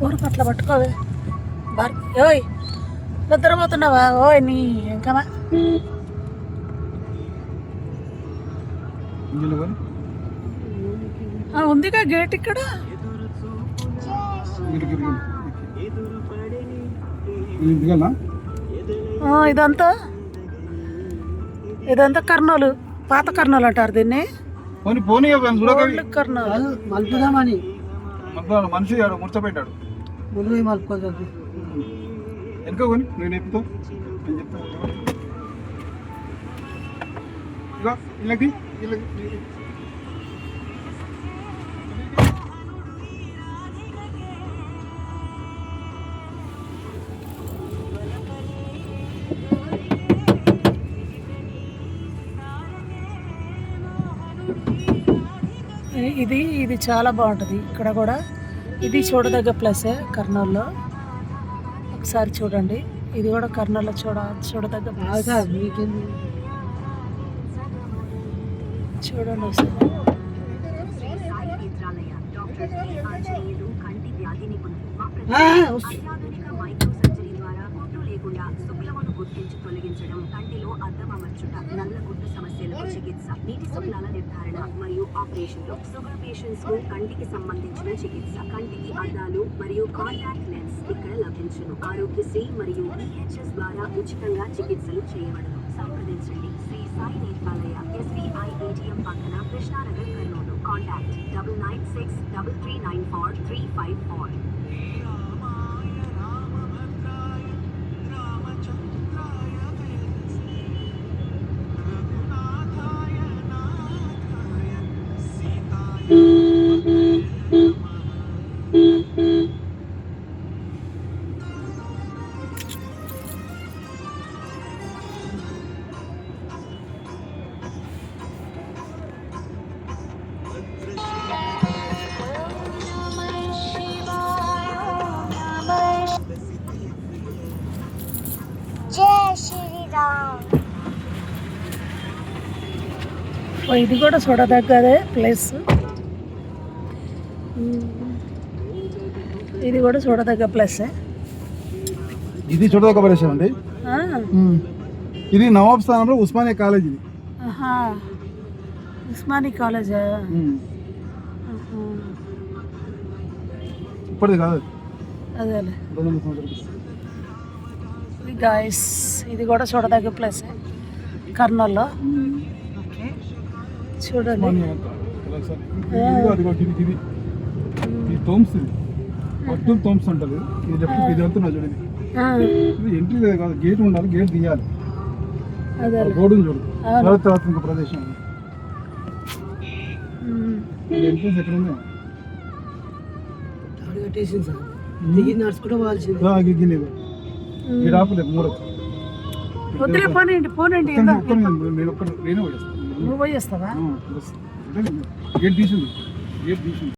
ఊరు పట్ల పట్టుకోవే బార్ ఓయ్ నిద్రపోతున్నావా ఓయ్ నీ ఇంకమా ఉందిగా గేట్ ఇక్కడ ఇదంతా ఇదంతా కర్నూలు పాత కర్నూలు అంటారు దీన్ని కర్నూలు మలుపుదామని మనిషి ముచ్చపెట్టాడు ముందు మలుపుకోదు వెనుక కొని నేను చెప్తావు నేను చెప్తాను ఇలాంటి ఇది ఇది చాలా బాగుంటుంది ఇక్కడ కూడా ఇది చూడదగ్గ ప్లేసే కర్నూలులో ఒకసారి చూడండి ఇది కూడా కర్నూలులో చూడదగ్గ ప్లేస్ చూడండి గుర్తించి తొలగించడం కంటిలో అద్దం అమర్చుట నల్ల గుడ్డు సమస్యలకు చికిత్స నీటి శుక్లాల నిర్ధారణ మరియు ఆపరేషన్లు షుగర్ పేషెంట్స్ కు కంటికి సంబంధించిన చికిత్స కంటికి అద్దాలు మరియు కాంటాక్ట్ లెన్స్ ఇక్కడ లభించును ఆరోగ్యశ్రీ మరియు EHS ద్వారా ఉచితంగా చికిత్సలు చేయబడును సంప్రదించండి శ్రీ సాయి నేత్రాలయ SBI ATM పక్కన కృష్ణానగర్ కర్నూలు కాంటాక్ట్ 9963394354 ఇది కూడా చూడదగ్గదే ప్లేస్ ఇది కూడా చూడదగ్గ ప్లేసే ఇది చూడదగ్గ ప్రదేశం అండి ఇది నవాబ్ స్థానంలో ఉస్మానియా కాలేజ్ ఇది ఉస్మానియా కాలేజ్ ఇప్పటిది కాదు అదేలే గాయస్ ఇది కూడా చూడదగ్గ ప్లేసే కర్నూలులో చూడండి అబ్దుల్ థోమ్స్ అంటారు ఇది లెఫ్ట్ ఇది వెళ్తున్నా చూడండి ఎంట్రీ లేదు కాదు గేట్ ఉండాలి గేట్ తీయాలి రోడ్డు చూడు తర్వాత ఇంకా ప్రదేశం ఎంట్రెన్స్ ఎక్కడ ఉంది నడుచుకుంటూ పోవాల్సింది వద్దులే పోనండి పోనండి నేను నువ్వు పోయేస్తావా గేట్ తీసింది గేట్ తీసింది